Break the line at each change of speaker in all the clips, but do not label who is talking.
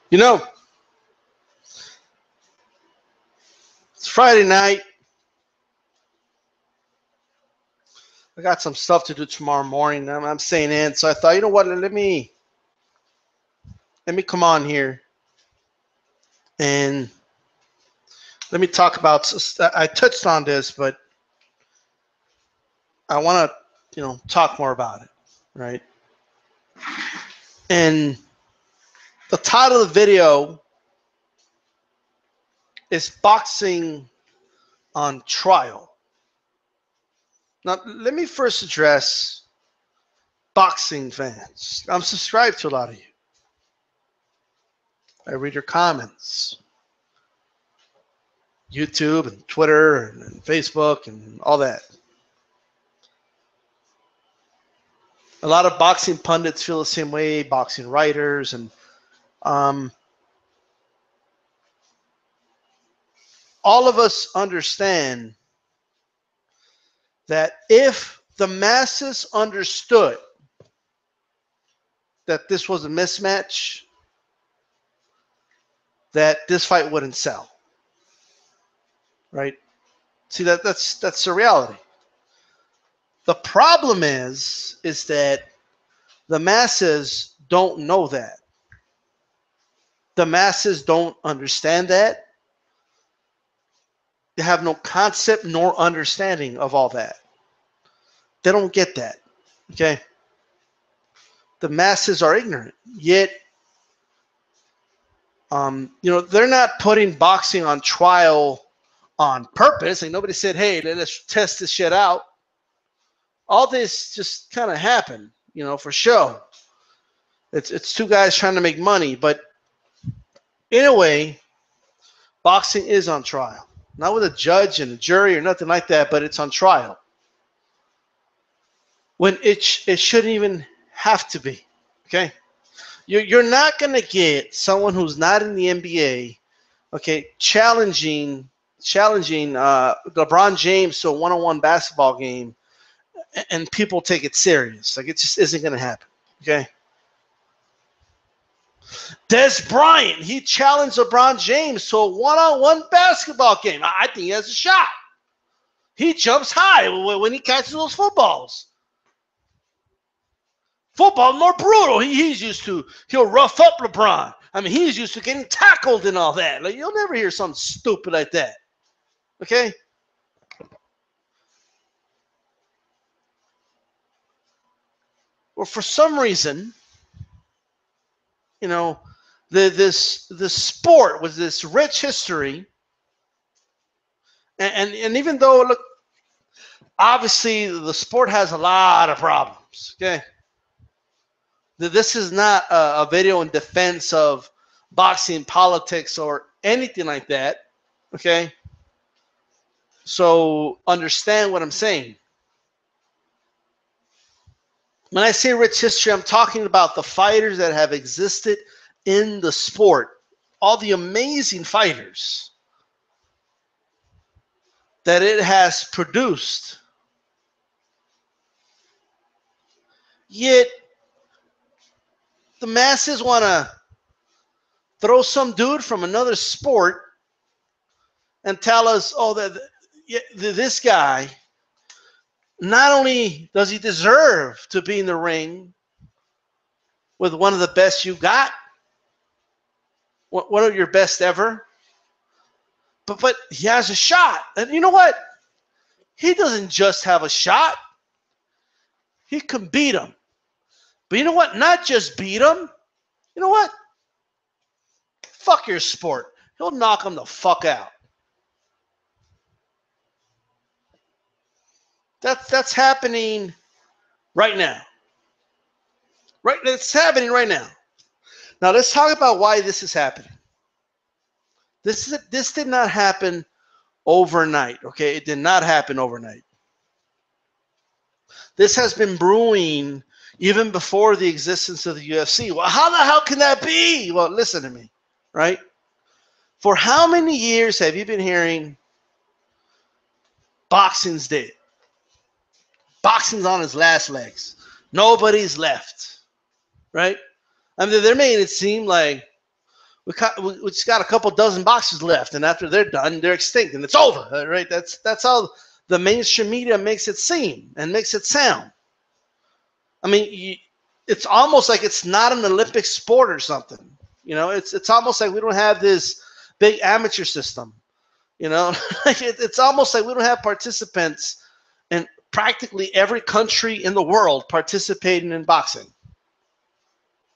You know, it's Friday night. I got some stuff to do tomorrow morning. I'm staying in, so I thought, you know what? Let me come on here and let me talk about. I touched on this, but I want to, talk more about it, right? And the title of the video is "Boxing on Trial." Now, let me first address boxing fans. I'm subscribed to a lot of you. I read your comments, YouTube and Twitter and Facebook and all that. A lot of boxing pundits feel the same way, boxing writers, and all of us understand that if the masses understood that this was a mismatch, that this fight wouldn't sell, right? See, that's the reality. The problem is that the masses don't know that. The masses don't understand that. They have no concept nor understanding of all that. They don't get that, okay? The masses are ignorant, yet they're not putting boxing on trial on purpose. Like, nobody said, hey, let's test this shit out. All this just kind of happened, for show. It's two guys trying to make money, but in a way, boxing is on trial. Not with a judge and a jury or nothing like that, but it's on trial. When it shouldn't even have to be, okay? You're not going to get someone who's not in the NBA, okay, challenging LeBron James to a one-on-one basketball game, and people take it serious. Like, it just isn't going to happen, okay? Des Bryant, he challenged LeBron James to a one-on-one basketball game. I think he has a shot. He jumps high when he catches those footballs. Football more brutal. He's used to. He'll rough up LeBron. I mean, he's used to getting tackled and all that. Like, you'll never hear something stupid like that. Okay? Well, for some reason, the sport with this rich history, and even though, look, obviously the sport has a lot of problems. Okay? This is not a video in defense of boxing, politics, or anything like that, okay? So understand what I'm saying. When I say rich history, I'm talking about the fighters that have existed in the sport, all the amazing fighters that it has produced. Yet, the masses want to throw some dude from another sport and tell us, oh, this guy, not only does he deserve to be in the ring with one of the best you got, one of your best ever, but he has a shot. And you know what? He doesn't just have a shot. He can beat him. But you know what? Not just beat him. You know what? Fuck your sport. He'll knock him the fuck out. That's happening right now. Right, it's happening right now. Now let's talk about why this is happening. This did not happen overnight. Okay, it did not happen overnight. This has been brewing even before the existence of the UFC. Well, how the hell can that be? Well, listen to me, right? For how many years have you been hearing boxing's dead? Boxing's on its last legs. Nobody's left, right? I mean, they're making it seem like we just got a couple dozen boxers left, and after they're done, they're extinct, and it's over, right? That's how the mainstream media makes it seem and makes it sound. I mean, it's almost like it's not an Olympic sport or something. You know, it's almost like we don't have this big amateur system. You know, it's almost like we don't have participants in practically every country in the world participating in boxing.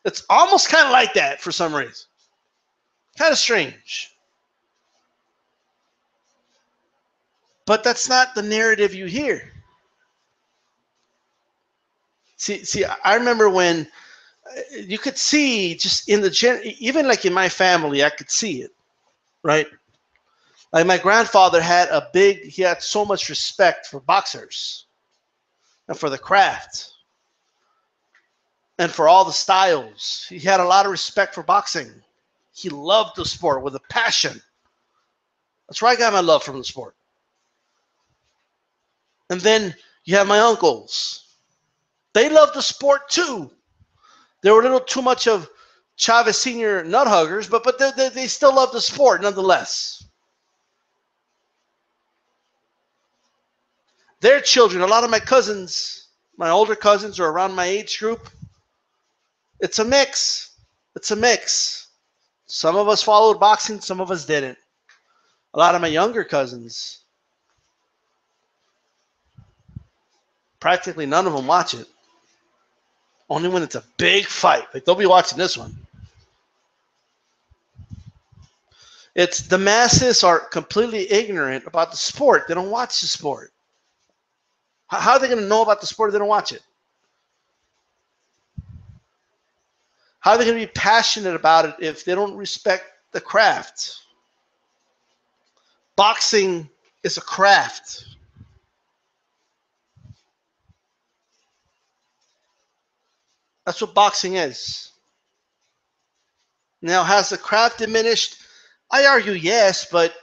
It's almost kind of like that for some reason. Kind of strange. But that's not the narrative you hear. See, I remember when you could see just in the even like in my family, I could see it, right? Like my grandfather he had so much respect for boxers and for the craft and for all the styles. He had a lot of respect for boxing. He loved the sport with a passion. That's where I got my love from the sport. And then you have my uncles. They loved the sport too. They were a little too much of Chavez Sr. nut huggers, but they still loved the sport nonetheless. Their children, a lot of my cousins, my older cousins are around my age group. It's a mix. It's a mix. Some of us followed boxing, some of us didn't. A lot of my younger cousins, practically none of them watch it. Only when it's a big fight. Like they'll be watching this one. It's the masses are completely ignorant about the sport. They don't watch the sport. How are they going to know about the sport if they don't watch it? How are they going to be passionate about it if they don't respect the craft? Boxing is a craft. That's what boxing is. Now, has the craft diminished? I argue yes, but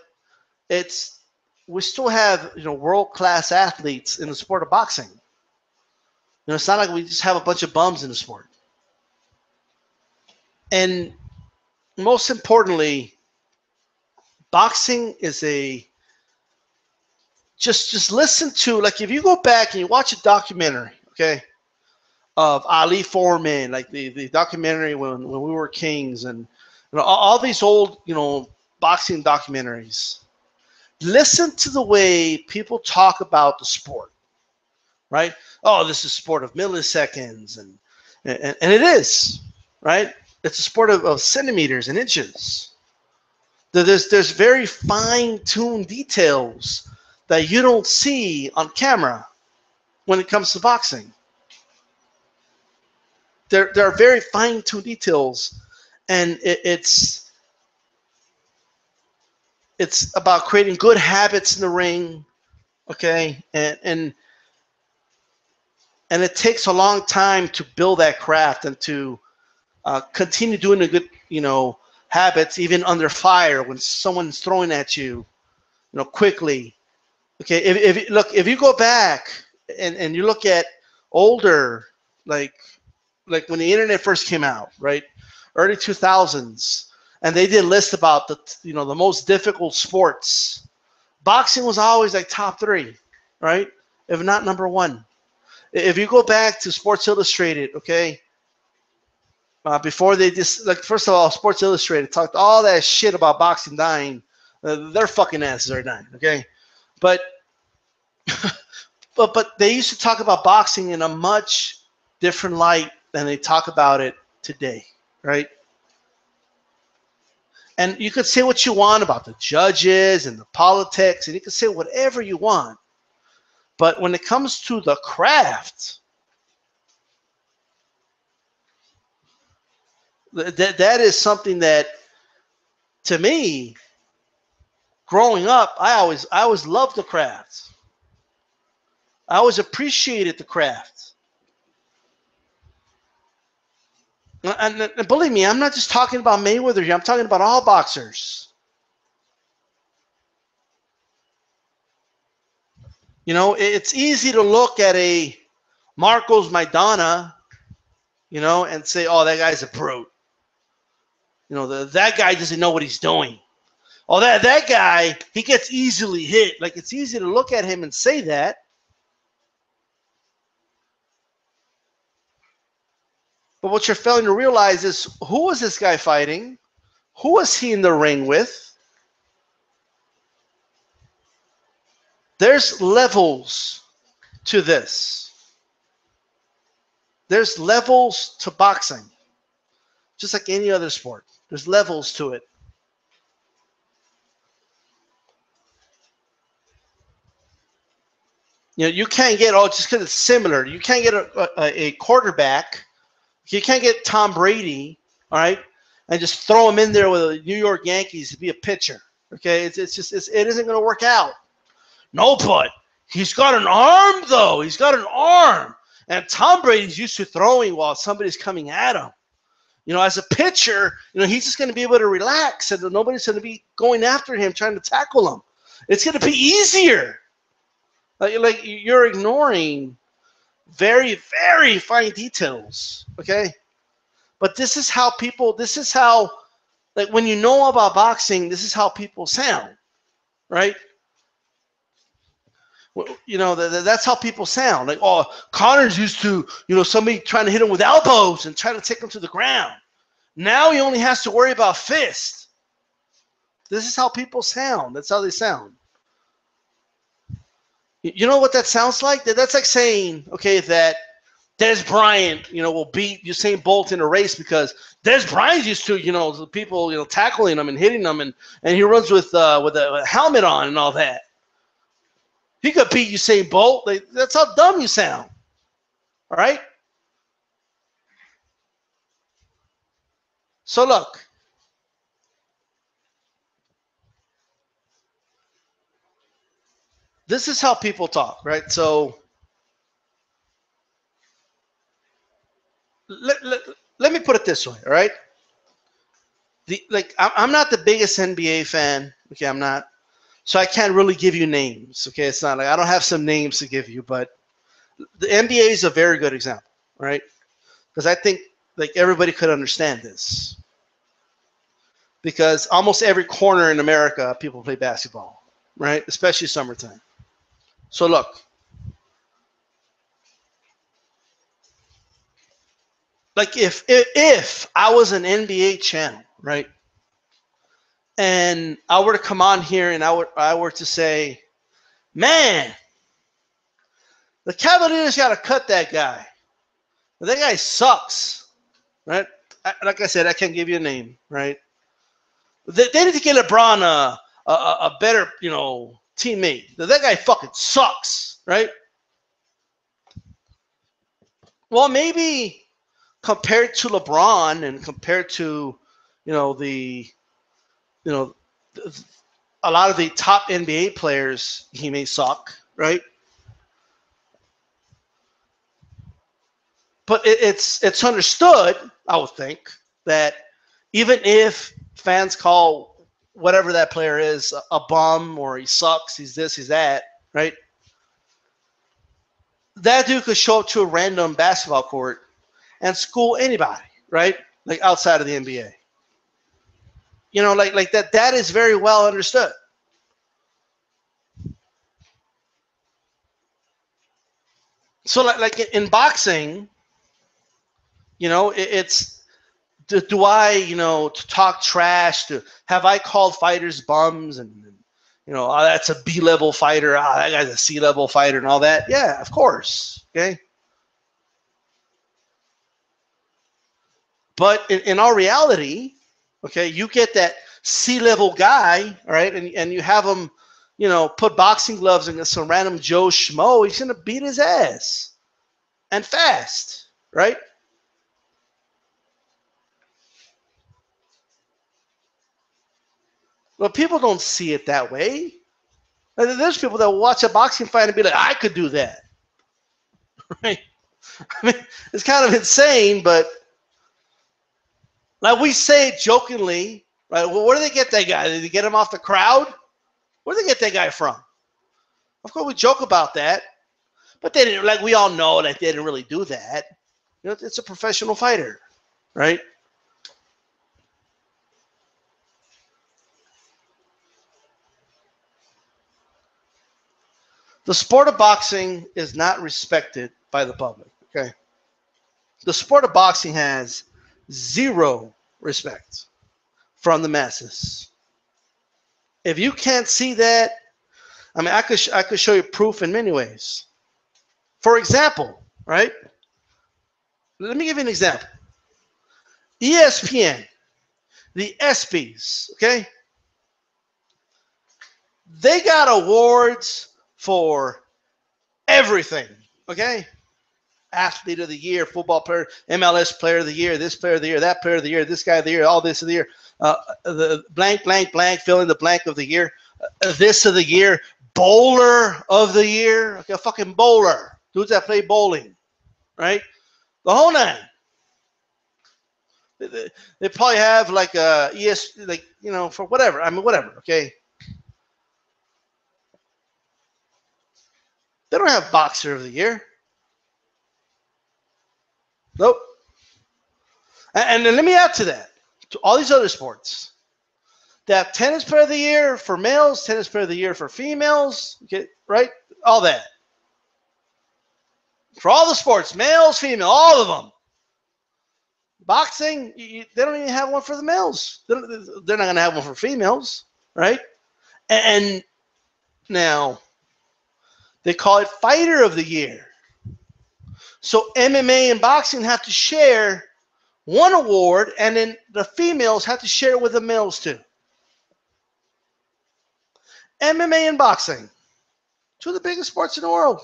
we still have world-class athletes in the sport of boxing. It's not like we just have a bunch of bums in the sport. And most importantly, boxing is just listen to, like, if you go back and you watch a documentary, okay, of Ali Foreman, like the documentary when we were kings, and all these old boxing documentaries. Listen to the way people talk about the sport, right? Oh, this is a sport of milliseconds, and it is, right? It's a sport of centimeters and inches. There's very fine-tuned details that you don't see on camera when it comes to boxing. There are very fine-tuned details, and it's about creating good habits in the ring, okay? And it takes a long time to build that craft and to continue doing the good, habits even under fire when someone's throwing at you, quickly. Okay, if you go back and you look at older, like when the internet first came out, right, early 2000s, and they did a list about the most difficult sports. Boxing was always like top 3, right, if not number 1. If you go back to Sports Illustrated, okay, before they just, like, first of all, Sports Illustrated talked all that shit about boxing dying. Their fucking asses are dying, okay, but but they used to talk about boxing in a much different light than they talk about it today, right? And you could say what you want about the judges and the politics, and you could say whatever you want. But when it comes to the craft, that is something that, to me, growing up, I always loved the craft. I always appreciated the craft. And believe me, I'm not just talking about Mayweather here. I'm talking about all boxers. It's easy to look at a Marcos Maidana, and say, oh, that guy's a brute. You know, that guy doesn't know what he's doing. Oh, that guy, he gets easily hit. Like, it's easy to look at him and say that. But what you're failing to realize is, who was this guy fighting? Who was he in the ring with? There's levels to this. There's levels to boxing. Just like any other sport. There's levels to it. You know, you can't get, just because it's similar. You can't get a quarterback. You can't get Tom Brady, all right, and just throw him in there with the New York Yankees to be a pitcher. Okay, it isn't going to work out. No, but he's got an arm, though. He's got an arm. And Tom Brady's used to throwing while somebody's coming at him. You know, as a pitcher, you know, he's just going to be able to relax, and nobody's going to be going after him, trying to tackle him. It's going to be easier. Like you're ignoring very, very fine details, okay? But this is how, like, when you know about boxing, this is how people sound, right? You know, that's how people sound. Like, oh, Connor's used to, you know, somebody trying to hit him with elbows and trying to take him to the ground. Now he only has to worry about fists. This is how people sound. That's how they sound. You know what that sounds like? That's like saying, okay, that Des Bryant, you know, will beat Usain Bolt in a race because Des Bryant's used to, you know, people, you know, tackling him and hitting him, and he runs with a helmet on and all that. He could beat Usain Bolt. That's how dumb you sound. All right? So look. This is how people talk, right? So let me put it this way, all right? I'm not the biggest NBA fan. Okay, I'm not. So I can't really give you names. Okay, it's not like I don't have some names to give you, but the NBA is a very good example, right? Because I think like everybody could understand this. Because almost every corner in America, people play basketball, right? Especially summertime. So look, like if I was an NBA channel, right, and I were to come on here and I were to say, man, the Cavaliers got to cut that guy. That guy sucks, right? Like I said, I can't give you a name, right? They need to get LeBron a better, you know, teammate. That guy fucking sucks, right? Well, maybe compared to LeBron and compared to, you know, a lot of the top NBA players, he may suck, right? But it's understood, I would think, that even if fans call whatever that player is a bum or he sucks, he's this, he's that, right? That dude could show up to a random basketball court and school anybody, right? Like outside of the NBA. You know, like that is very well understood. So like in boxing, you know, it's do I, you know, to talk trash, have I called fighters bums and you know, oh, that's a B-level fighter, that guy's a C-level fighter and all that? Yeah, of course, okay? But in our reality, okay, you get that C-level guy, all right, and you have him, you know, put boxing gloves against some random Joe Schmo, he's going to beat his ass. And fast, right? Well, people don't see it that way. There's people that watch a boxing fight and be like, I could do that. Right? I mean, it's kind of insane, but like we say it jokingly, right? Well, where do they get that guy? Did they get him off the crowd? Where do they get that guy from? Of course, we joke about that, but they didn't. Like we all know that they didn't really do that. You know, it's a professional fighter, right? The sport of boxing is not respected by the public. Okay. The sport of boxing has zero respect from the masses. If you can't see that, I mean, I could show you proof in many ways. For example, right? Let me give you an example. ESPN, the ESPYs, okay? They got awards for everything, okay? Athlete of the year, football player, MLS player of the year, this player of the year, that player of the year, this guy of the year, all this of the year, the blank, blank, blank, fill in the blank of the year, this of the year, bowler of the year, okay, a fucking bowler, dudes that play bowling, right? The whole nine. They probably have like a like, you know, for whatever. I mean, whatever, okay? They don't have boxer of the year. Nope. And then let me add to that, to all these other sports. They have tennis player of the year for males, tennis player of the year for females, okay, right? All that. For all the sports, males, female, all of them. Boxing, they don't even have one for the males. They're not going to have one for females, right? And now, they call it fighter of the year. So MMA and boxing have to share one award, and then the females have to share it with the males too. MMA and boxing, two of the biggest sports in the world.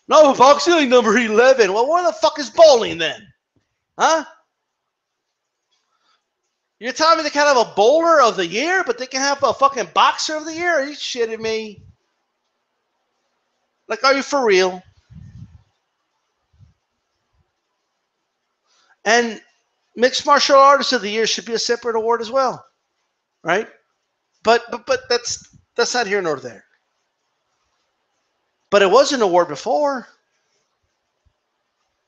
No, boxing like number 11. Well, where the fuck is bowling then? Huh? You're telling me they can't have a bowler of the year, but they can have a fucking boxer of the year? Are you shitting me? Like, are you for real? And mixed martial artist of the year should be a separate award as well, right? But that's not here nor there. But it was an award before.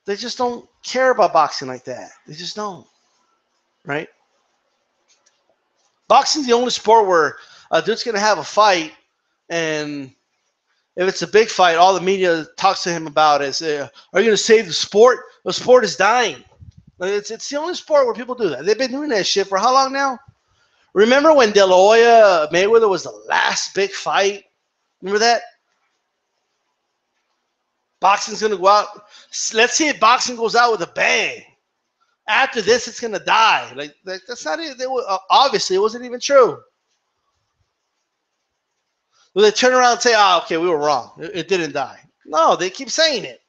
They just don't care about boxing like that. They just don't, right? Boxing's the only sport where a dude's going to have a fight, and if it's a big fight, all the media talks to him about is, are you going to save the sport? The sport is dying. It's the only sport where people do that. They've been doing that shit for how long now? Remember when De La Hoya Mayweather was the last big fight? Remember that? Boxing's going to go out. Let's see if boxing goes out with a bang. After this, it's going to die. Like that's not it. Obviously, it wasn't even true. Well, they turn around and say, oh, okay, we were wrong. It didn't die. No, they keep saying it.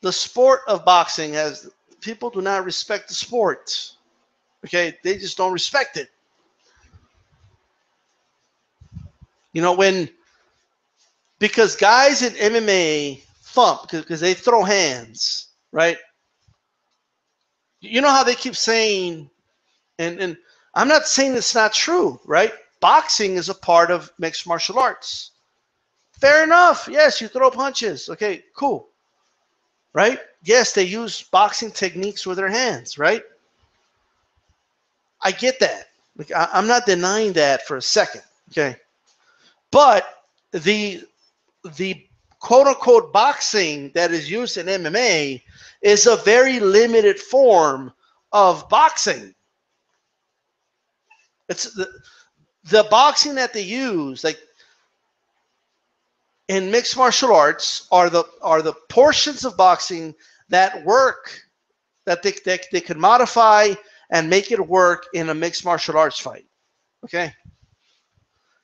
The sport of boxing has, people do not respect the sport. Okay, they just don't respect it. You know, because guys in MMA thump, because they throw hands, right? You know how they keep saying, and I'm not saying it's not true, right? Boxing is a part of mixed martial arts. Fair enough. Yes, you throw punches. Okay, cool. Right? Yes, they use boxing techniques with their hands, right? I get that. Like, I'm not denying that for a second, okay? But the quote-unquote boxing that is used in MMA is a very limited form of boxing. It's the boxing that they use, like in mixed martial arts, are the portions of boxing that work, that they can modify and make it work in a mixed martial arts fight. Okay?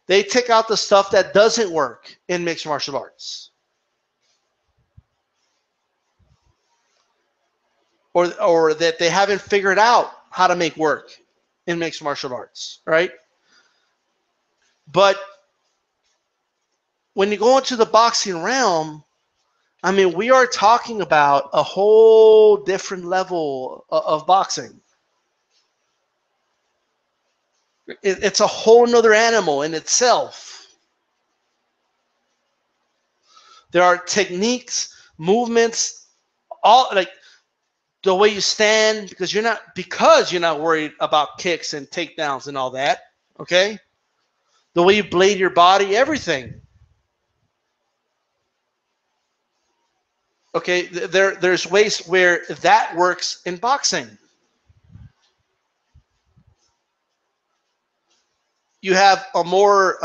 They take out the stuff that doesn't work in mixed martial arts. Or that they haven't figured out how to make work in mixed martial arts, right? But when you go into the boxing realm, I mean, we are talking about a whole different level of boxing. It's a whole nother animal in itself. There are techniques, movements, all like the way you stand, because you're not worried about kicks and takedowns and all that. Okay? the way you blade your body, everything. Okay, there's ways where that works in boxing. You have a more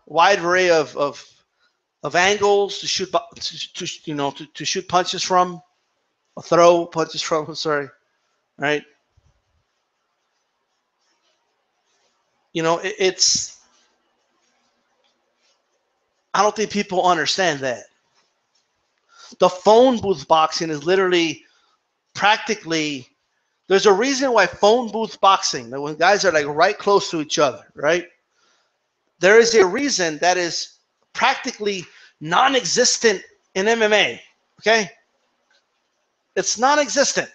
wide array of angles to shoot to shoot punches from, or throw punches from. I'm sorry, right? It's I don't think people understand that. The phone booth boxing is literally practically. There's a reason why phone booth boxing, when guys are like right close to each other, right? There is a reason that is practically non-existent in MMA. Okay, it's non-existent.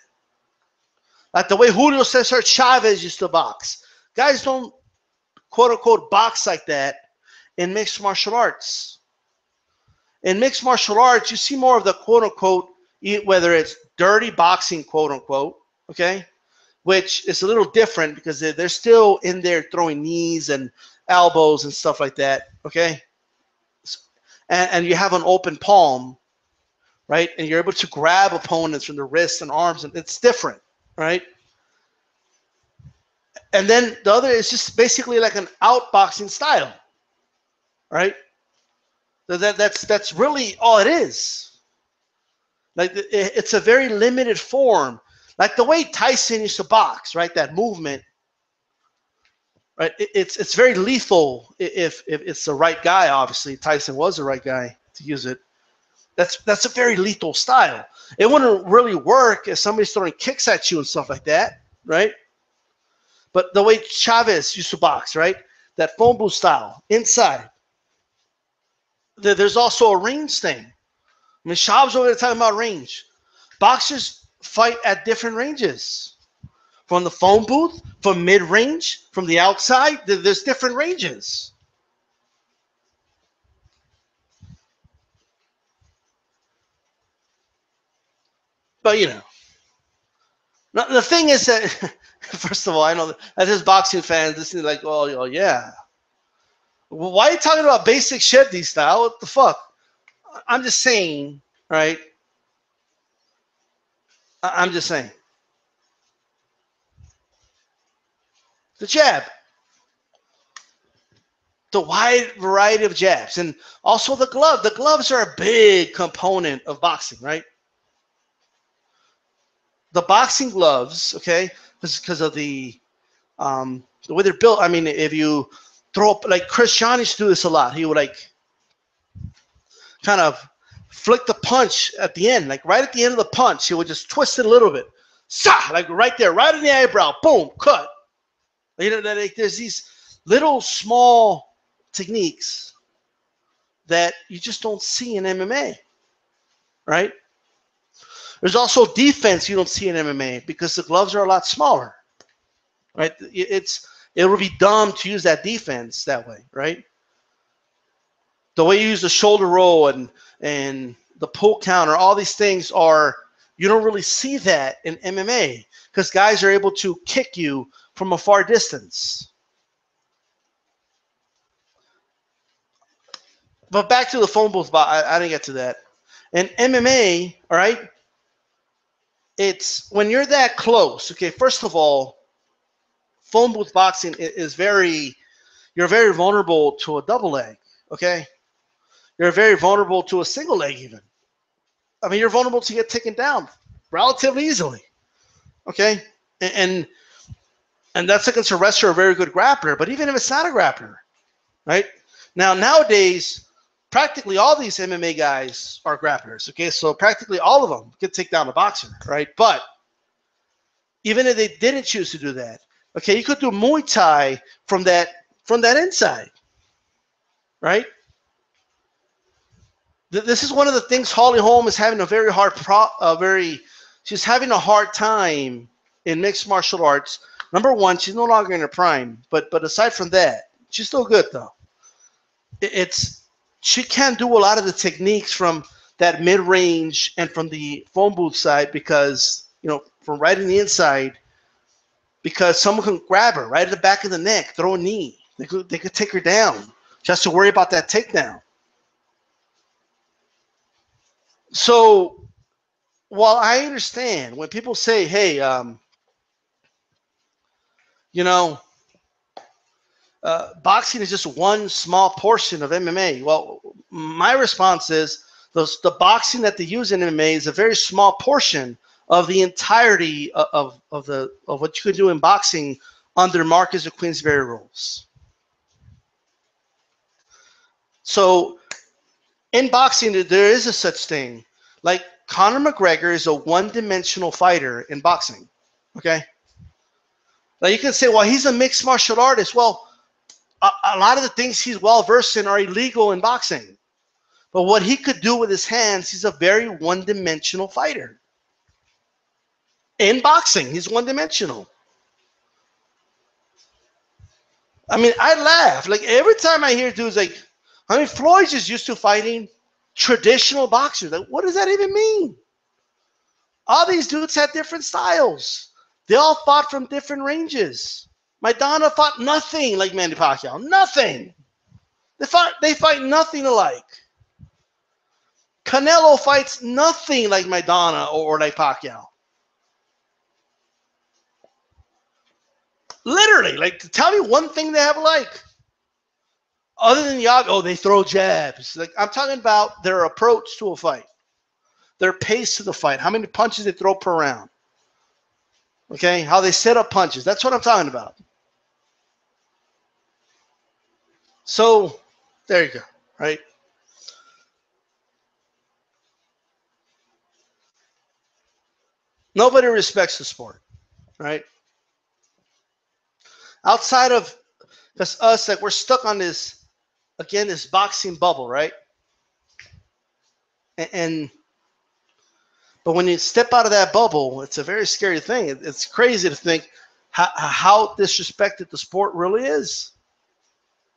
Like the way Julio Cesar Chavez used to box. Guys don't quote unquote box like that in mixed martial arts. In mixed martial arts, you see more of the quote unquote, whether it's dirty boxing, quote unquote, okay, which is a little different because they're still in there throwing knees and elbows and stuff like that, okay? And you have an open palm, right? And you're able to grab opponents from the wrists and arms, and it's different, right? And then the other is just basically like an outboxing style, right? That's really all it is. Like it's a very limited form, like the way Tyson used to box, right? That movement, right? It's very lethal if it's the right guy. Obviously, Tyson was the right guy to use it. That's a very lethal style. It wouldn't really work if somebody's throwing kicks at you and stuff like that, right? But the way Chavez used to box, right? That phone booth style, inside. There's also a range thing. I mean, Shab's over there talking about range. Boxers fight at different ranges. From the phone booth, from mid-range, from the outside, there's different ranges. But, the thing is that, first of all, I know that there's boxing fans listening like, oh yeah. Why are you talking about basic shit, DStyle? What the fuck? I'm just saying, right? I'm just saying. The jab. The wide variety of jabs. And also the glove. The gloves are a big component of boxing, right? The boxing gloves, okay, because of the way they're built. I mean, if you throw up, like Chris John used to do this a lot. He would like kind of flick the punch at the end, like right at the end of the punch. He would just twist it a little bit, like right there, right in the eyebrow, boom, cut. Like there's these little small techniques that you just don't see in MMA, right? There's also defense you don't see in MMA because the gloves are a lot smaller, right? It would be dumb to use that defense that way, right? The way you use the shoulder roll and the pull counter, all these things you don't really see that in MMA because guys are able to kick you from a far distance. But back to the phone booth, I didn't get to that. In MMA, all right, it's when you're that close, okay, first of all, phone booth boxing is you're very vulnerable to a double leg, okay? You're very vulnerable to a single leg even. I mean, you're vulnerable to get taken down relatively easily, okay? And that's against a wrestler, a very good grappler, but even if it's not a grappler, right? Nowadays, practically all these MMA guys are grapplers, okay? So practically all of them can take down a boxer, right? But even if they didn't choose to do that, okay, you could do Muay Thai from that inside, right? This is one of the things Holly Holm is having she's having a hard time in mixed martial arts. Number one, she's no longer in her prime, but aside from that, she's still good though. She can't do a lot of the techniques from that mid-range and from the phone booth side because, from right in the inside, because someone can grab her right at the back of the neck, throw a knee, They could take her down. Just to worry about that takedown. So while I understand when people say, "Hey, you know, boxing is just one small portion of MMA," well, my response is the boxing that they use in MMA is a very small portion of the entirety of what you could do in boxing under Marcus or Queensberry rules. So in boxing, there is a such thing. Like Conor McGregor is a one-dimensional fighter in boxing. Okay? Now you can say, well, he's a mixed martial artist. Well, a lot of the things he's well-versed in are illegal in boxing. But what he could do with his hands, he's a very one-dimensional fighter. In boxing, he's one-dimensional. I mean, I laugh. Like, every time I hear dudes like, I mean, Floyd's just used to fighting traditional boxers. Like, what does that even mean? All these dudes had different styles. They all fought from different ranges. Maidana fought nothing like Manny Pacquiao. Nothing. They fight nothing alike. Canelo fights nothing like Maidana or like Pacquiao. Literally, like, tell me one thing they have alike. Other than they throw jabs. Like, I'm talking about their approach to a fight, their pace to the fight, how many punches they throw per round. Okay, how they set up punches. That's what I'm talking about. So, there you go, right? Nobody respects the sport, right? Outside of just us, like, we're stuck on this, again, this boxing bubble, right? But when you step out of that bubble, it's a very scary thing. It's crazy to think how disrespected the sport really is.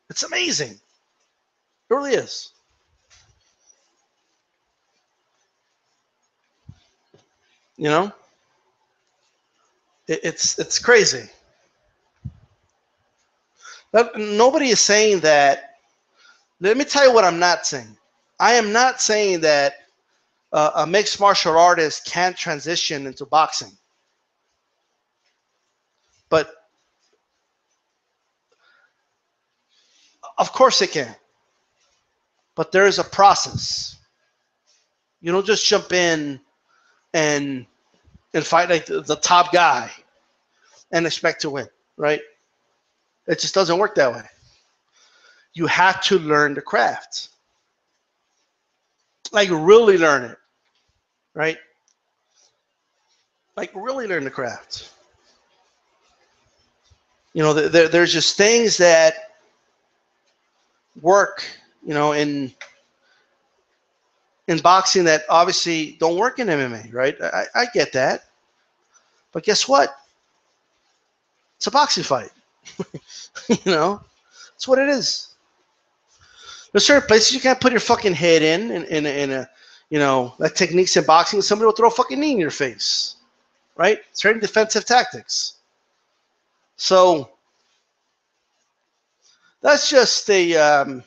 It's amazing. It really is. You know? It's crazy. But nobody is saying that. Let me tell you what I'm not saying. I am not saying that a mixed martial artist can't transition into boxing. But of course it can. But there is a process. You don't just jump in and fight like the top guy and expect to win, right? It just doesn't work that way. You have to learn the craft. Like, really learn it, right? Like, really learn the craft. You know, there's just things that work, you know, in boxing that obviously don't work in MMA, right? I get that. But guess what? It's a boxing fight. You know? That's what it is. There's certain places you can't put your fucking head in a, you know, like techniques in boxing. Somebody will throw a fucking knee in your face, right? Certain defensive tactics. So that's just some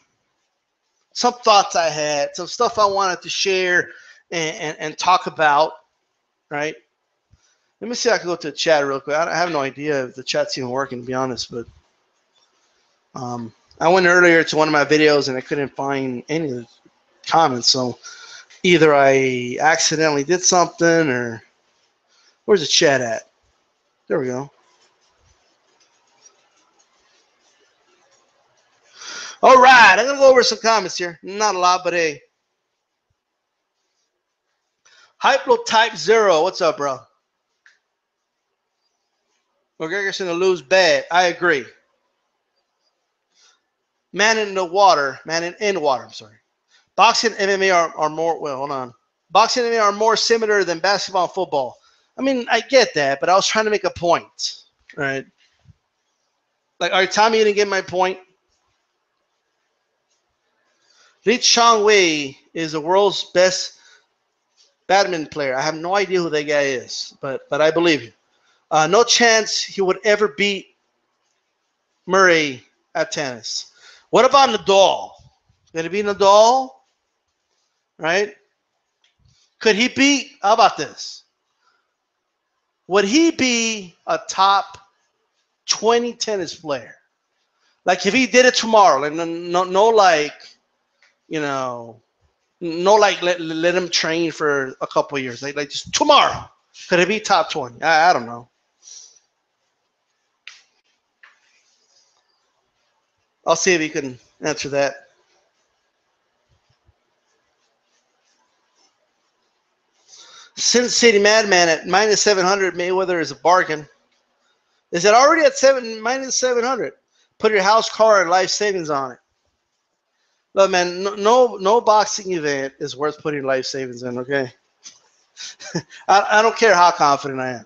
thoughts I had, some stuff I wanted to share and talk about, right? Let me see if I can go to the chat real quick. I have no idea if the chat's even working, to be honest, but I went earlier to one of my videos and I couldn't find any of the comments, so either I accidentally did something or where's the chat at? There we go. All right, I'm going to go over some comments here. Not a lot, but hey. Hyplo Type 0, what's up, bro? McGregor's going to lose bad. I agree. Man in water, I'm sorry. Boxing and MMA are more, well, hold on. Boxing and MMA are more similar than basketball and football. I mean, I get that, but I was trying to make a point, right? Like, are you telling me you didn't get my point? Li Chongwei is the world's best badminton player. I have no idea who that guy is, but I believe you. No chance he would ever beat Murray at tennis. What about Nadal? Going to be Nadal, right? Could he be? How about this? Would he be a top 20 tennis player? Like if he did it tomorrow, like no like, you know, no like let him train for a couple of years, like just tomorrow. Could it be top 20? I don't know. I'll see if he can answer that. Sin City Madman at minus 700. Mayweather is a bargain. Is it already at minus 700? Put your house, car, and life savings on it. Look, man, no boxing event is worth putting life savings in. Okay, I don't care how confident I am.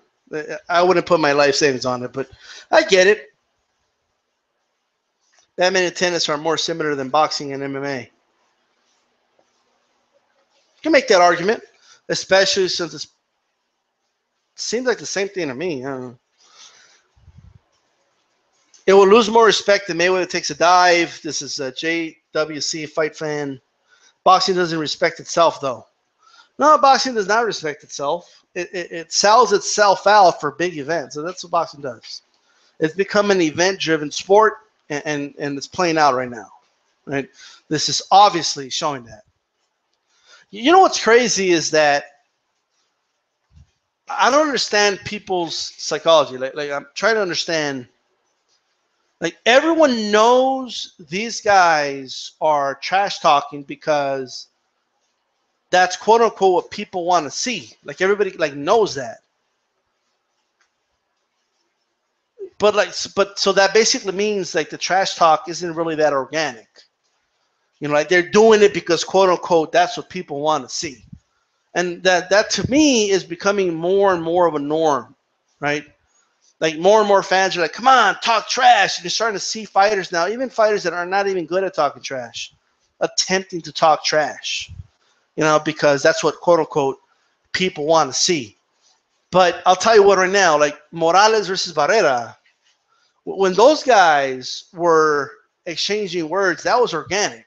I wouldn't put my life savings on it, but I get it. Batman and tennis are more similar than boxing and MMA. You can make that argument, especially since it seems like the same thing to me. I don't know. It will lose more respect if Mayweather takes a dive. This is a JWC fight fan. Boxing doesn't respect itself, though. No, boxing does not respect itself. It sells itself out for big events, and that's what boxing does. It's become an event-driven sport, and it's playing out right now. Right? This is obviously showing that. You know what's crazy is that I don't understand people's psychology. Like I'm trying to understand. Like everyone knows these guys are trash talking because that's quote unquote what people want to see. Like everybody like knows that. But so that basically means like the trash talk isn't really that organic. You know, like they're doing it because quote unquote that's what people want to see. And that to me is becoming more and more of a norm, right? Like more and more fans are like, come on, talk trash. And you're starting to see fighters now, even fighters that are not even good at talking trash, attempting to talk trash, you know, because that's what, quote unquote, people want to see. But I'll tell you what right now, like Morales versus Barrera, when those guys were exchanging words, that was organic.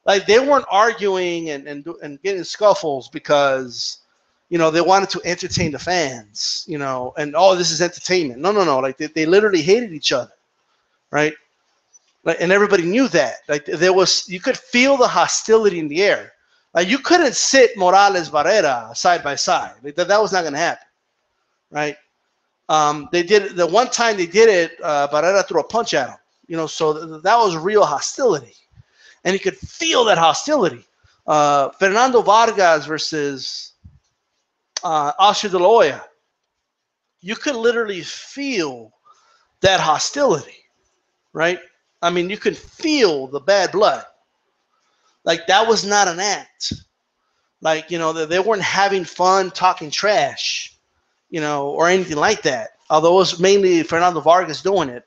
Like they weren't arguing and getting scuffles because – you know, they wanted to entertain the fans, you know, and, oh, this is entertainment. No. Like, they literally hated each other, right? Like, and everybody knew that. Like, you could feel the hostility in the air. Like, you couldn't sit Morales Barrera side by side. Like, that was not going to happen, right? They did the one time they did it, Barrera threw a punch at him, you know, so that was real hostility. And you could feel that hostility. Fernando Vargas versus Oscar De La Hoya, you could literally feel that hostility, right? I mean, you could feel the bad blood. Like that was not an act. Like, you know, they weren't having fun talking trash, you know, or anything like that. Although it was mainly Fernando Vargas doing it.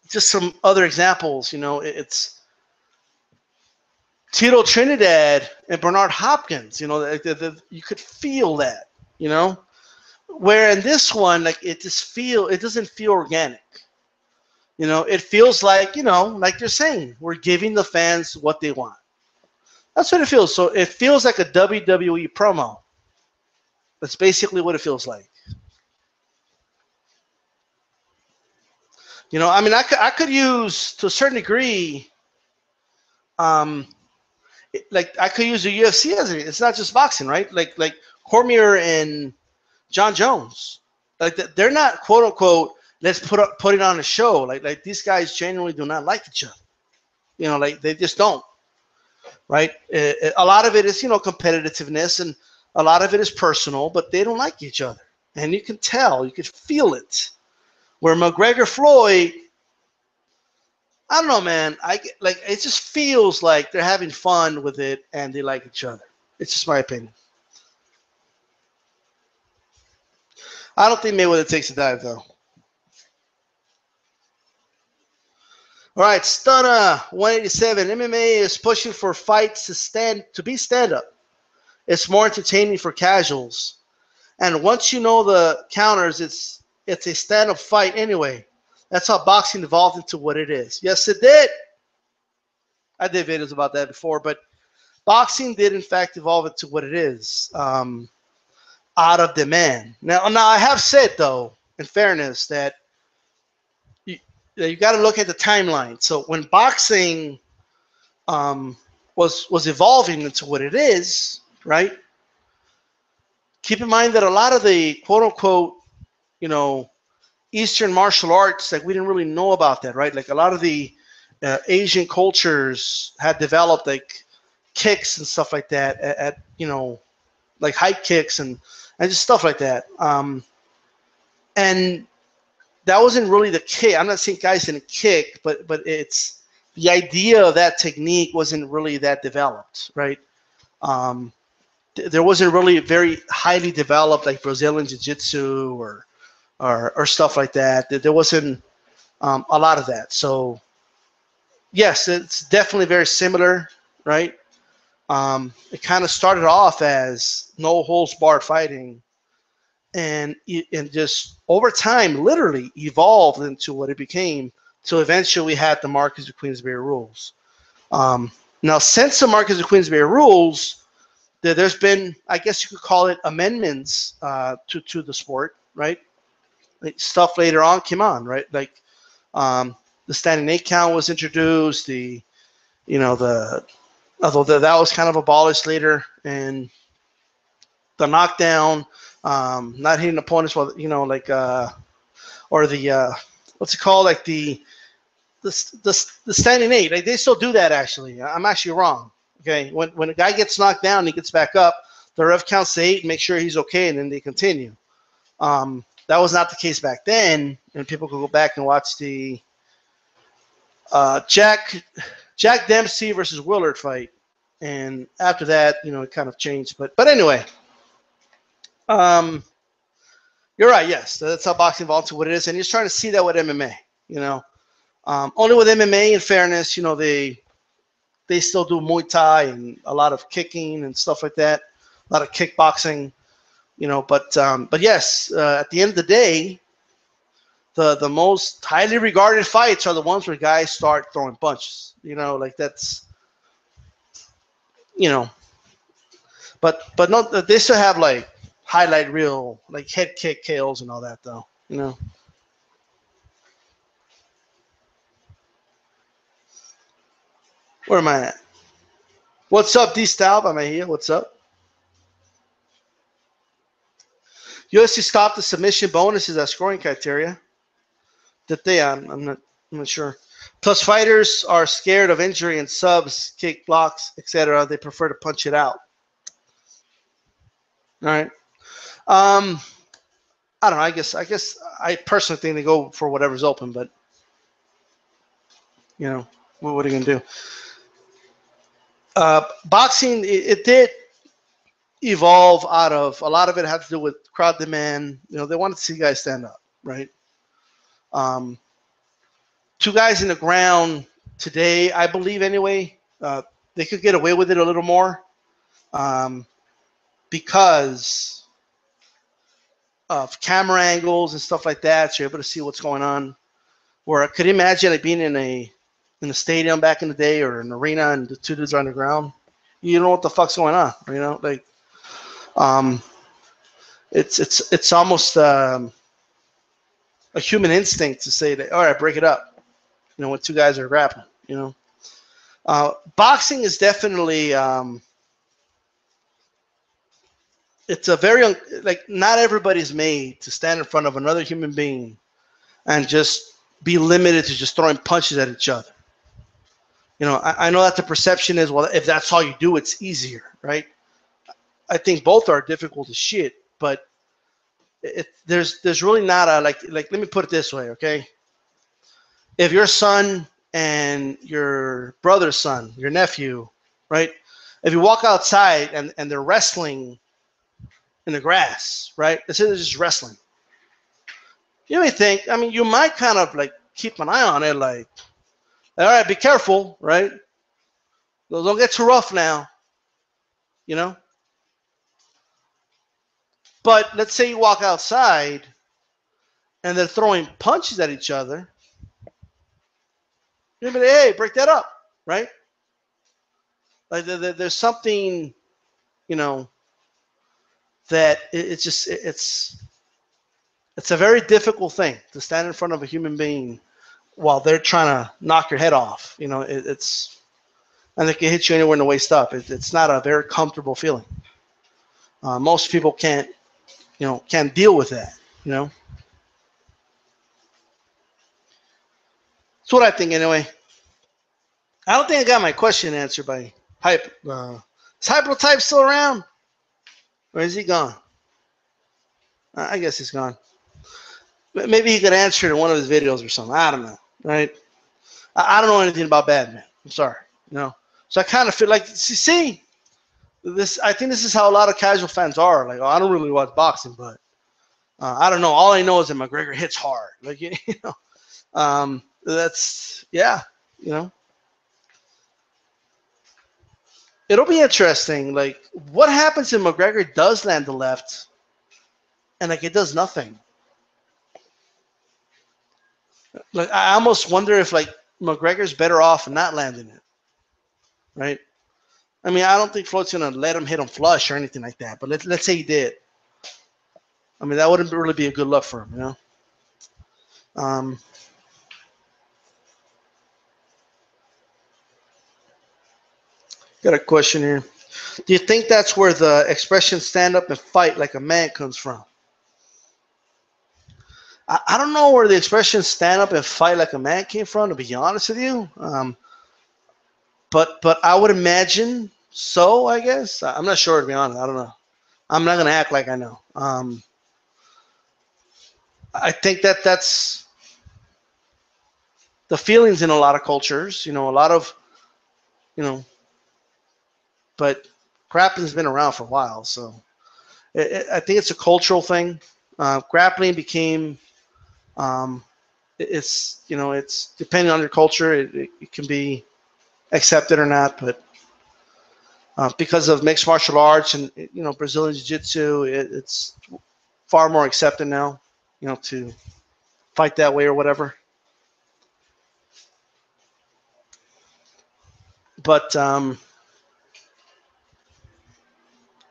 Just some other examples, you know, it's Tito Trinidad and Bernard Hopkins, you know, you could feel that, you know, where in this one, like it doesn't feel organic. You know, it feels like, you know, like you're saying, we're giving the fans what they want. That's what it feels. So it feels like a WWE promo. That's basically what it feels like. You know, I mean, I could use, to a certain degree, like I could use the UFC as it's not just boxing, right? Like Cormier and John Jones, like they're not quote unquote let's put it on a show. Like these guys genuinely do not like each other. You know, like they just don't. Right? A lot of it is, you know, competitiveness, and a lot of it is personal, but they don't like each other, and you can tell, you can feel it. Where McGregor Floyd, I don't know, man. It just feels like they're having fun with it and they like each other. It's just my opinion. I don't think Mayweather takes a dive though. All right, Stunner 187. MMA is pushing for fights to be stand-up. It's more entertaining for casuals. And once you know the counters, it's a stand-up fight anyway. That's how boxing evolved into what it is. Yes, it did. I did videos about that before, but boxing did in fact evolve into what it is, out of demand. Now I have said though, in fairness, that you got to look at the timeline. So when boxing was evolving into what it is, right? Keep in mind that a lot of the quote unquote, you know, Eastern martial arts, like we didn't really know about that, right? Like a lot of the Asian cultures had developed like kicks and stuff like that at you know, like height kicks and just stuff like that. And that wasn't really the kick. I'm not saying guys didn't kick, but it's the idea of that technique wasn't really that developed, right? There wasn't really very highly developed like Brazilian Jiu-Jitsu or stuff like that. There wasn't a lot of that. So yes, it's definitely very similar, right? It kind of started off as no holds barred fighting, and just over time, literally evolved into what it became. So eventually, we had the Marquess of Queensberry rules. Now, since the Marquess of Queensberry rules, there's been, I guess you could call it, amendments to the sport, right? Like stuff later on came on, right? Like the standing 8 count was introduced. Although that was kind of abolished later, and the knockdown, not hitting opponents while like or the what's it called, like the standing 8. Like they still do that actually. I'm actually wrong. Okay, when a guy gets knocked down, and he gets back up. The ref counts to 8, make sure he's okay, and then they continue. That was not the case back then, and people could go back and watch the Jack Dempsey versus Willard fight, and after that, it kind of changed. But anyway, you're right. Yes, that's how boxing evolved to what it is, and you're trying to see that with MMA. Only with MMA, in fairness, they still do Muay Thai and a lot of kicking and stuff like that, a lot of kickboxing. But yes, at the end of the day, the most highly regarded fights are the ones where guys start throwing punches. Like that's, but no, they still have like highlight reel, like head kick KOs and all that though. Where am I at? What's up, DStyle? Am I here? What's up? UFC stopped the submission bonuses as scoring criteria. That they I'm not sure. Plus, fighters are scared of injury and subs, kick blocks, etc. They prefer to punch it out. All right. I don't know. I guess I personally think they go for whatever's open, but what are you gonna do? Boxing, it did evolve out of a lot of it had to do with crowd demand. They wanted to see guys stand up, right? Two guys in the ground today, I believe anyway, they could get away with it a little more because of camera angles and stuff like that. So you're able to see what's going on. Where I could imagine like being in a stadium back in the day or an arena and the two dudes are on the ground. You don't know what the fuck's going on, like it's almost a human instinct to say that, all right, break it up, when two guys are grappling. Boxing is definitely it's a very like not everybody's made to stand in front of another human being and just be limited to just throwing punches at each other. I know that the perception is, well, if that's all you do, it's easier, right? I think both are difficult as shit, but there's really not a like. Let me put it this way, okay? If your son and your brother's son, your nephew, right? If you walk outside and they're wrestling in the grass, right? Let's say they're just wrestling. You may think, you might kind of like keep an eye on it, like, all right, be careful, right? Don't get too rough now, But let's say you walk outside and they're throwing punches at each other, You're gonna be like, hey, break that up, right? Like there's something, you know, that it's a very difficult thing to stand in front of a human being while they're trying to knock your head off. You know, it's and they can hit you anywhere in the waist up. It's not a very comfortable feeling. Most people can't deal with that. You know, that's what I think anyway. I don't think I got my question answered by Hype. Is Hypnotype still around, or is he gone? I guess he's gone. Maybe he could answer it in one of his videos or something. I don't know, right? I don't know anything about Batman. I'm sorry, you know. So I kind of feel like, see, this. I think this is how a lot of casual fans are. Like, oh, I don't really watch boxing, but I don't know. All I know is that McGregor hits hard. Like, you know, that's yeah, you know. It'll be interesting. Like, what happens if McGregor does land the left, and like it does nothing? Like, I almost wonder if like McGregor's better off not landing it, right? I mean, I don't think Floyd's gonna let him hit him flush or anything like that. But let's say he did. I mean, that wouldn't really be a good look for him, you know. Got a question here. Do you think that's where the expression "stand up and fight like a man" comes from? I don't know where the expression "stand up and fight like a man" came from, to be honest with you. But I would imagine so. I guess I'm not sure, to be honest. I don't know. I'm not gonna act like I know. I think that's the feelings in a lot of cultures. You know, a lot of, you know, but grappling's been around for a while, so I think it's a cultural thing. Grappling became, it's depending on your culture, it can be accepted or not, but because of mixed martial arts and Brazilian jiu-jitsu, it's far more accepted now, to fight that way or whatever. But I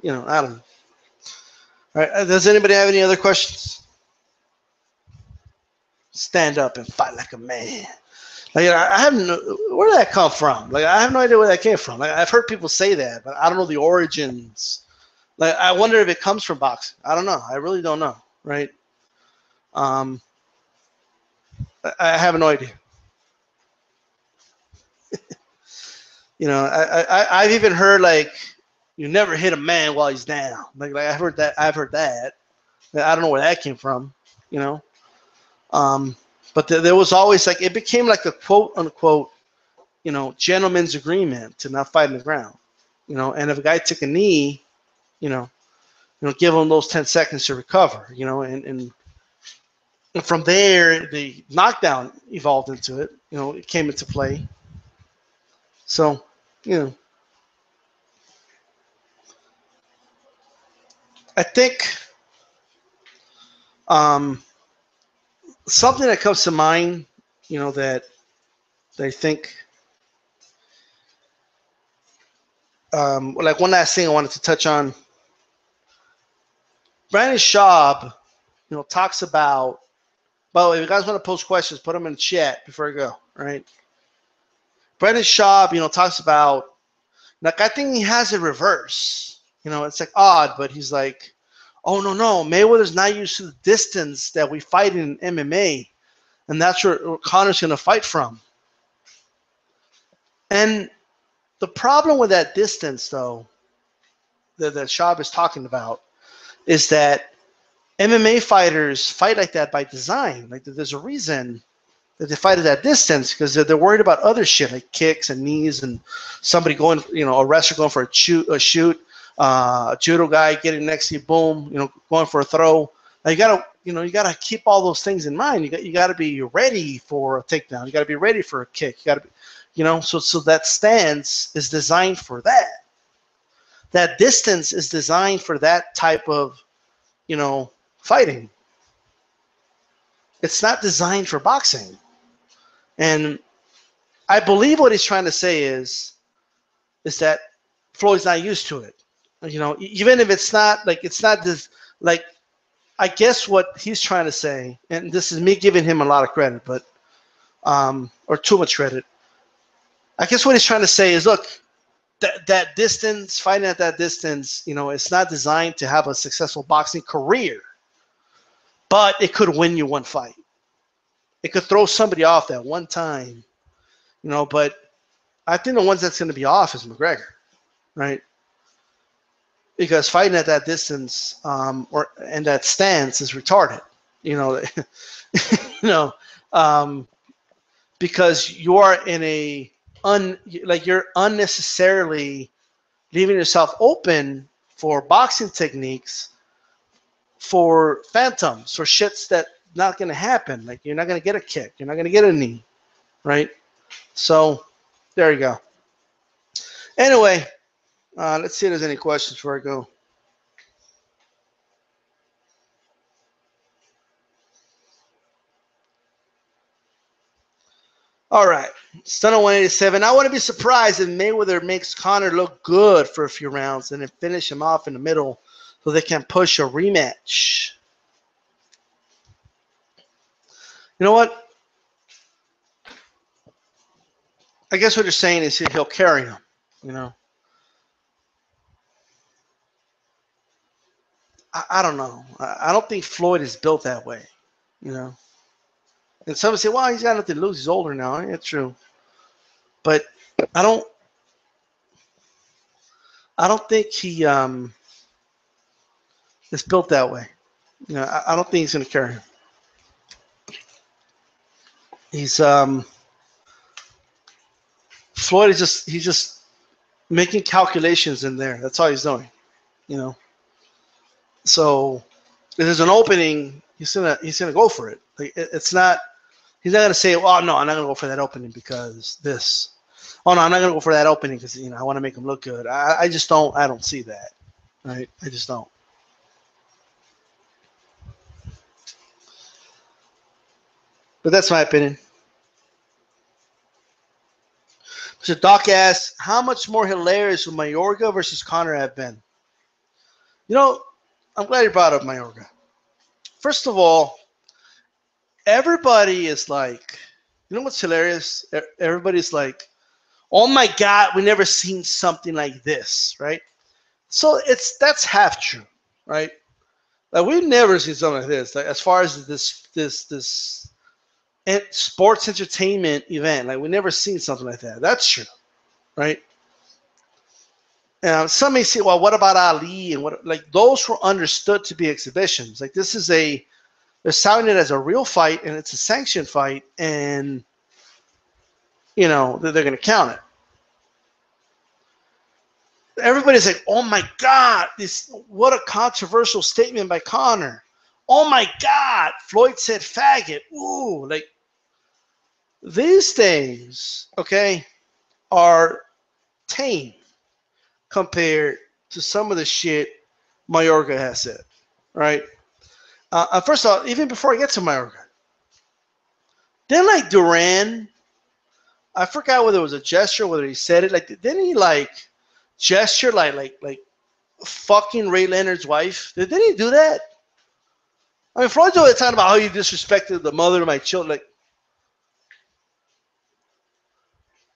don't know. All right, does anybody have any other questions? Stand up and fight like a man. Like, I have no, where did that come from? Like, I have no idea where that came from. Like, I've heard people say that, but I don't know the origins. Like, I wonder if it comes from boxing. I don't know. I really don't know. Right? I have no idea. I've even heard like you never hit a man while he's down. Like I've heard that. I don't know where that came from. But there was always like it became like a quote unquote, gentleman's agreement to not fight on the ground. And if a guy took a knee, give him those 10 seconds to recover. And from there the knockdown evolved into it. It came into play. So, I think something that comes to mind, that I think, like one last thing I wanted to touch on. Brandon Schaub, talks about. By the way, if you guys want to post questions, put them in the chat before I go. All right. Brandon Schaub, talks about, like, I think he has it reverse. It's like odd, but he's like, oh, no, Mayweather's not used to the distance that we fight in MMA, and that's where Connor's going to fight from. And the problem with that distance, though, that Schaub is talking about, is that MMA fighters fight like that by design. Like, there's a reason that they fight at that distance, because they're worried about other shit like kicks and knees and somebody going, a wrestler going for a shoot, a judo guy getting next to you, boom, going for a throw. Now you gotta keep all those things in mind. You gotta be ready for a takedown. You gotta be ready for a kick. You gotta be, so that stance is designed for that. That distance is designed for that type of, fighting. It's not designed for boxing. And I believe what he's trying to say is that Floyd's not used to it. You know, even if it's not like it's not this like I guess what he's trying to say, and this is me giving him a lot of credit, but or too much credit. I guess what he's trying to say is, look, that distance, fighting at that distance, you know, it's not designed to have a successful boxing career, but it could win you one fight. It could throw somebody off that one time, you know, but I think the ones that's going to be off is McGregor, right? Because fighting at that distance and that stance is retarded, you know, you know, because you are in a you're unnecessarily leaving yourself open for boxing techniques, for phantoms, for shits that not going to happen. Like you're not going to get a kick, you're not going to get a knee, right? So there you go. Anyway, let's see if there's any questions before I go. All right, Stunner 187. I want to be surprised if Mayweather makes Conor look good for a few rounds and then finish him off in the middle so they can push a rematch. You know what? I guess what you're saying is he'll carry him, you know. I don't know. I don't think Floyd is built that way, you know. And some say, well, he's got nothing to lose. He's older now. It's true. But I don't think he is built that way. You know, I don't think he's going to carry him. He's Floyd is just making calculations in there. That's all he's doing, you know. So if there's an opening, he's gonna go for it. Like it's not. He's not gonna say, "Oh no, I'm not gonna go for that opening because this." Oh no, I'm not gonna go for that opening because I want to make him look good. I just don't. I don't see that. Right? I just don't. But that's my opinion. So Doc asks, how much more hilarious would Mayorga versus Conor have been? You know, I'm glad you brought up Mayorga. First of all, everybody is like, you know what's hilarious? Everybody's like, oh my God, we never seen something like this, right? So that's half true, right? Like we've never seen something like this. Like as far as this sports entertainment event, like we've never seen something like that. That's true, right? Some may say, well, what about Ali and what? Like those were understood to be exhibitions. Like this is they're selling it as a real fight and it's a sanctioned fight, and they're going to count it. Everybody's like, oh my God, what a controversial statement by Conor. Oh my God, Floyd said faggot. Ooh, like these things, okay, are tame compared to some of the shit Mayorga has said, right? First of all, even before I get to Mayorga, then like Duran, I forgot whether it was a gesture, whether he said it. Like, didn't he like gesture like fucking Ray Leonard's wife? Didn't he do that? I mean, Floyd's always talking about how you disrespected the mother of my children.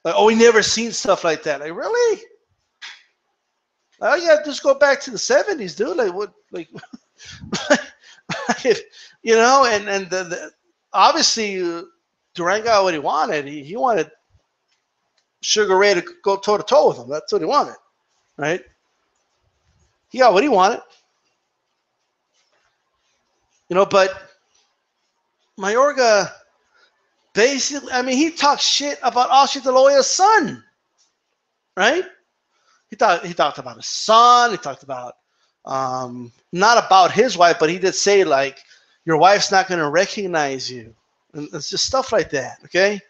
Like, oh, we never seen stuff like that. Like, really? Oh, yeah, just go back to the 70s, dude. Like, what? Like, and the obviously Duran got what he wanted. He wanted Sugar Ray to go toe to toe with him. That's what he wanted, right? He got what he wanted, But Mayorga basically, I mean, he talked shit about Oscar De La Hoya's son, right? He talked about his son. He talked about not about his wife, but he did say like your wife's not going to recognize you, and it's just stuff like that. Okay,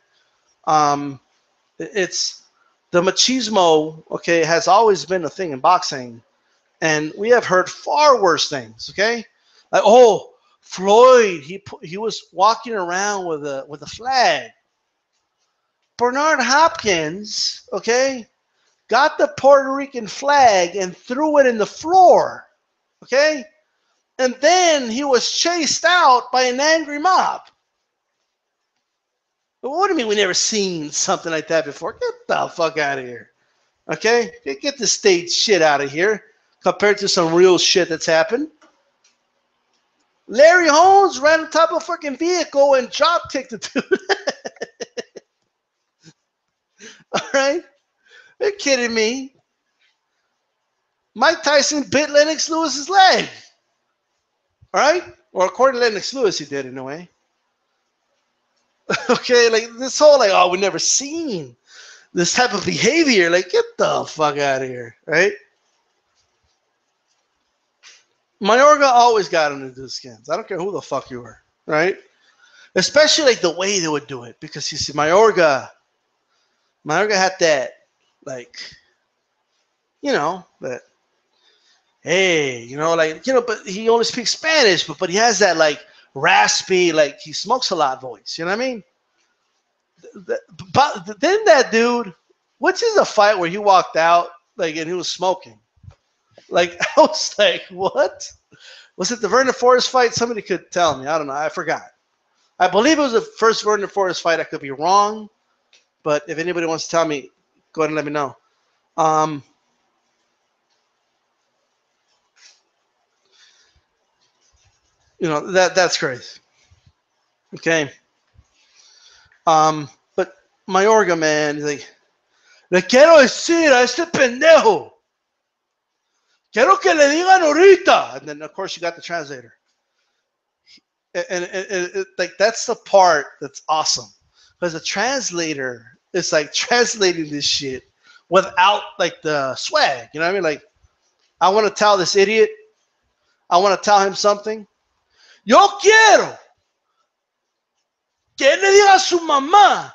it's the machismo. Okay, has always been a thing in boxing, and we have heard far worse things. Okay, like oh Floyd, he was walking around with a flag. Bernard Hopkins, okay, got the Puerto Rican flag and threw it in the floor, okay? And then he was chased out by an angry mob. What do you mean we never seen something like that before? Get the fuck out of here, okay? Get the stage shit out of here compared to some real shit that's happened. Larry Holmes ran on top of a fucking vehicle and drop kicked the dude. All right? Are you kidding me? Mike Tyson bit Lennox Lewis's leg. All right? Or according to Lennox Lewis, he did anyway. Okay, like this whole like, oh, we've never seen this type of behavior. Like, get the fuck out of here, right? Mayorga always got under the skins. I don't care who the fuck you were, right? Especially like the way they would do it, because you see, Mayorga had that, like, you know, that, hey, you know, like, you know, but he only speaks Spanish, but he has that like raspy, like he smokes a lot voice. You know what I mean? But then that dude, which is a fight where he walked out like and he was smoking. Like, I was like, what? Was it the Vernon Forrest fight? Somebody could tell me. I don't know. I forgot. I believe it was the first Vernon Forrest fight. I could be wrong. But if anybody wants to tell me, go ahead and let me know. You know, that's crazy. Okay. But Mayorga, man, he's like, le quiero decir a este pendejo. Quiero que le digan ahorita. And then, of course, you got the translator. And like, that's the part that's awesome. Because the translator is like translating this shit without like the swag. You know what I mean? Like, I want to tell this idiot, I want to tell him something. Yo quiero que él le diga a su mamá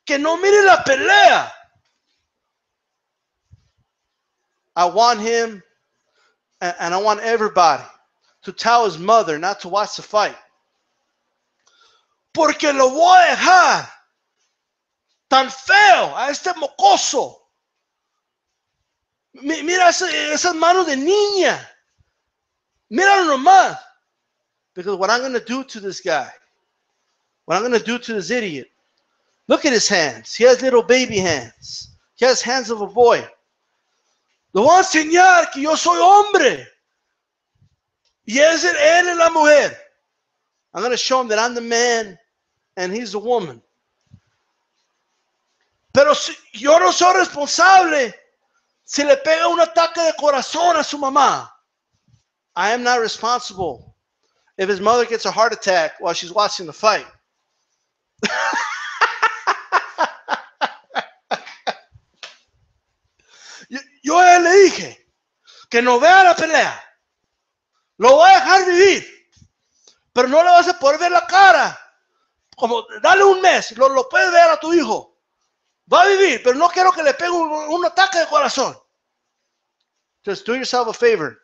que no mire la pelea. I want him and I want everybody to tell his mother not to watch the fight. Porque lo voy a dejar tan feo a este mocoso. Mira esas manos de niña. Míralo nomás. Because what I'm going to do to this guy, what I'm going to do to this idiot, look at his hands. He has little baby hands. He has hands of a boy. Le voy a enseñar que yo soy hombre. Y él es la mujer. I'm going to show him that I'm the man and he's the woman. Pero si yo no soy responsable si le pega un ataque de corazón a su mamá. I am not responsible if his mother gets a heart attack while she's watching the fight. Yo le dije que no vea la pelea. Lo voy a dejar vivir. Pero no le vas a poder ver la cara. Como dale un mes. Lo puedes ver a tu hijo. Va a vivir, pero no quiero que le pegue un ataque de corazón. Just do yourself a favor.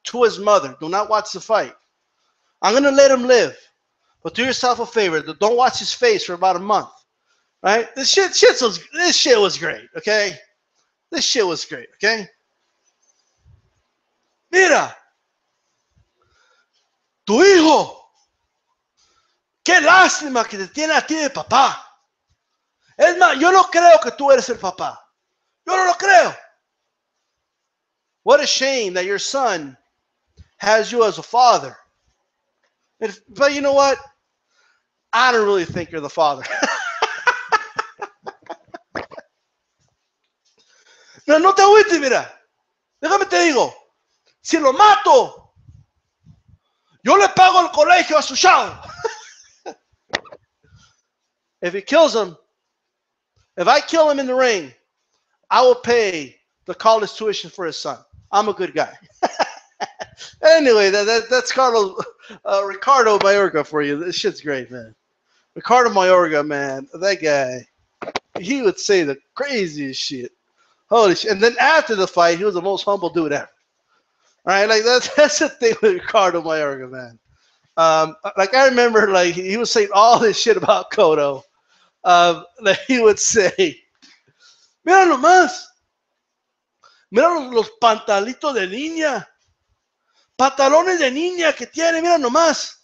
To his mother. Do not watch the fight. I'm going to let him live. But do yourself a favor. Don't watch his face for about a month. Right? This shit was great. Okay? This shit was great. Okay? Mira. Tu hijo. Qué lástima que te tiene a ti de papá. Es más, yo no creo que tú eres el papá. Yo no lo creo. What a shame that your son has you as a father. But you know what? I don't really think you're the father. No te agüites, mira. Déjame te digo. Si lo mato, yo le pago el colegio a su chavo. If he kills him, if I kill him in the ring, I will pay the college tuition for his son. I'm a good guy. Anyway, that's Ricardo Mayorga for you. This shit's great, man. Ricardo Mayorga, man, that guy, he would say the craziest shit. Holy shit. And then after the fight, he was the most humble dude ever. All right, like that's the thing with Ricardo Mayorga, man. Like I remember, like he was saying all this shit about Cotto. That he would say, mira nomás, mira los pantalitos de niña, pantalones de niña que tiene, mira nomás,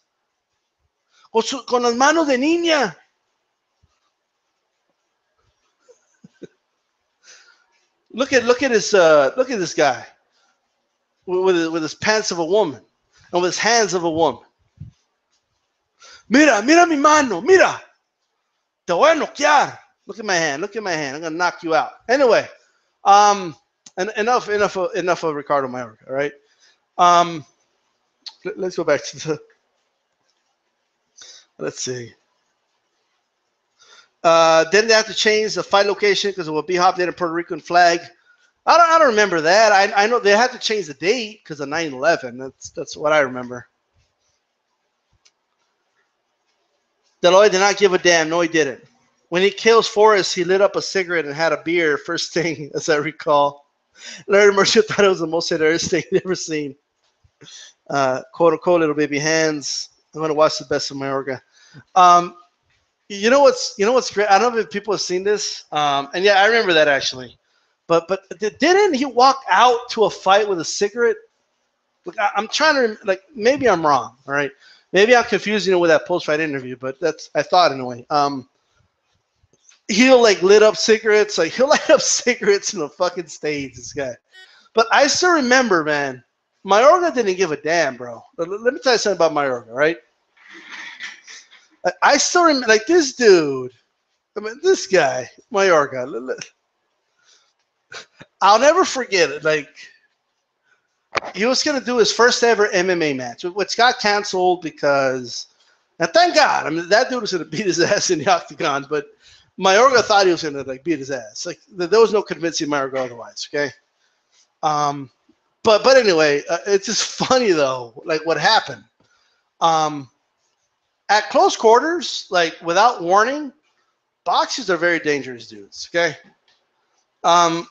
con las manos de niña. Look at this guy with his pants of a woman and with his hands of a woman. Mira mi mano, mira. Te voy a noquear. Look at my hand. I'm gonna knock you out. Anyway, and enough of Ricardo Mayorga. All right. Let's go back to the. Let's see. Then they have to change the fight location because of what B-Hop did a Puerto Rican flag. I don't remember that. I know they had to change the date because of 9/11. That's what I remember. Deloy did not give a damn. No, he didn't. When he kills Forrest, he lit up a cigarette and had a beer. First thing, as I recall. Larry Mercer thought it was the most hilarious thing he'd ever seen. Quote unquote, little baby hands. I'm gonna watch the best of Mayorga. You know what's great? I don't know if people have seen this. And yeah, I remember that actually. But didn't he walk out to a fight with a cigarette? Look, I'm trying to maybe I'm wrong. All right, maybe I'm confusing it with that post-fight interview. But I thought in a way. He'll lit up cigarettes. He'll light up cigarettes in the fucking stage. This guy. But I still remember, man. Mayorga didn't give a damn, bro. Let me tell you something about Mayorga, right? I still remember, this dude. I mean, this guy, Mayorga. I'll never forget it. He was gonna do his first ever MMA match, which got canceled because, and thank God. I mean, that dude was gonna beat his ass in the octagon, but Mayorga thought he was gonna beat his ass. There was no convincing Mayorga otherwise. Okay. But anyway, it's just funny though, what happened. At close quarters, without warning, boxers are very dangerous dudes. Okay. And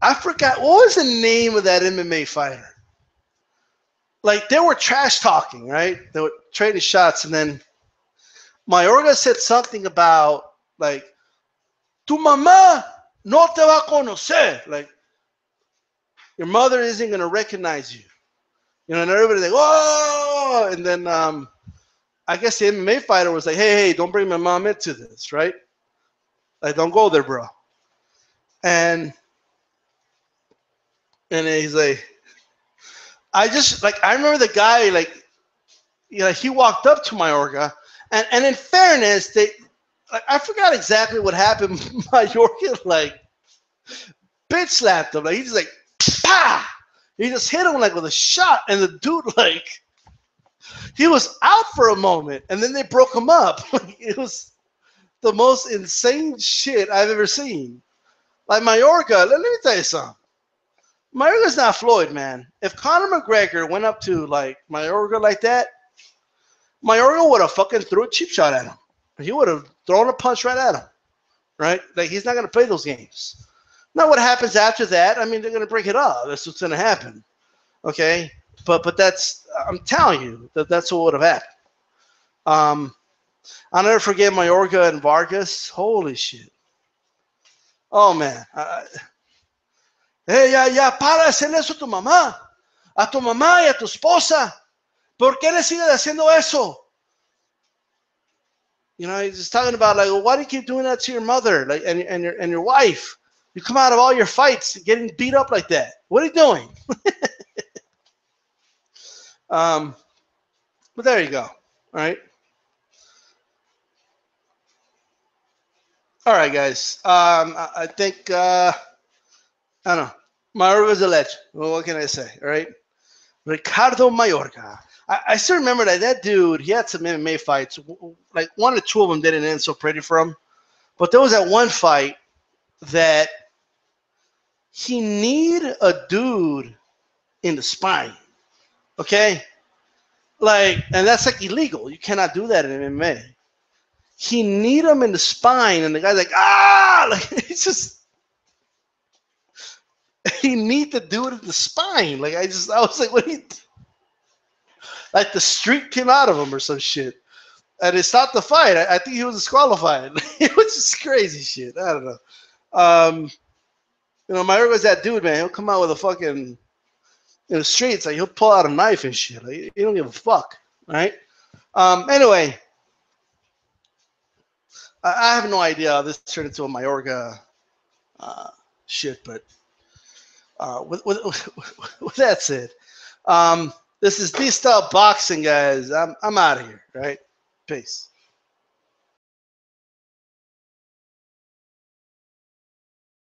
I forgot what was the name of that MMA fighter. They were trash talking, right? They were trading shots, and then Mayorga said something about tu mamá no te va a conocer. Your mother isn't gonna recognize you. And everybody's oh, and then I guess the MMA fighter was hey, don't bring my mom into this, right? Don't go there, bro. And he's I remember the guy, he walked up to Mayorga, and in fairness, I forgot exactly what happened. Mayorga, bitch slapped him. He just pah! He just hit him with a shot, and the dude he was out for a moment, and then they broke him up. It was the most insane shit I've ever seen. Mayorga, let me tell you something. Mayorga's not Floyd, man. If Conor McGregor went up to Mayorga like that, Mayorga would have fucking threw a cheap shot at him. He would have thrown a punch right at him, right? He's not gonna play those games. Now, what happens after that? I mean, they're gonna break it up. That's what's gonna happen, okay? But that's, I'm telling you, that's what would have happened. I'll never forget Mayorga and Vargas. Holy shit! Oh man. Hey, ya, para hacerle eso a tu mamá y a tu esposa. ¿Por qué le sigues haciendo eso? He's just talking about why do you keep doing that to your mother, and your wife? You come out of all your fights getting beat up like that. What are you doing? But there you go. All right. All right, guys. I think I don't know. Mayorga's a legend. Well, what can I say? All right. Ricardo Mayorga. I still remember that dude, he had some MMA fights. One or two of them didn't end so pretty for him. But there was that one fight that he kneed a dude in the spine. Okay? And that's illegal. You cannot do that in MMA. He kneed him in the spine, and the guy's it's just, he kneed the dude in the spine. I was what he, the streak came out of him or some shit. and it stopped the fight. I think he was disqualified. It was just crazy shit. I don't know. You know, Mayorga's that dude, man. He'll come out with a fucking in the streets, like he'll pull out a knife and shit. Like, he don't give a fuck, right? Anyway, I have no idea how this turned into a Mayorga shit, but with that said, this is DStyleBoxing, guys. I'm out of here, right? Peace.